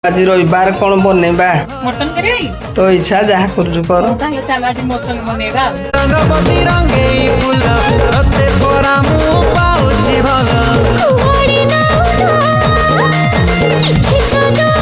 आज रविवार कौन बनेबा मटन करी तो इच्छा जहा कर चल आज मटन बनेगा रंगपति रंगेई फूल रते परामु पाउछि भल कुआड़ी ना उड़ा, किछि तो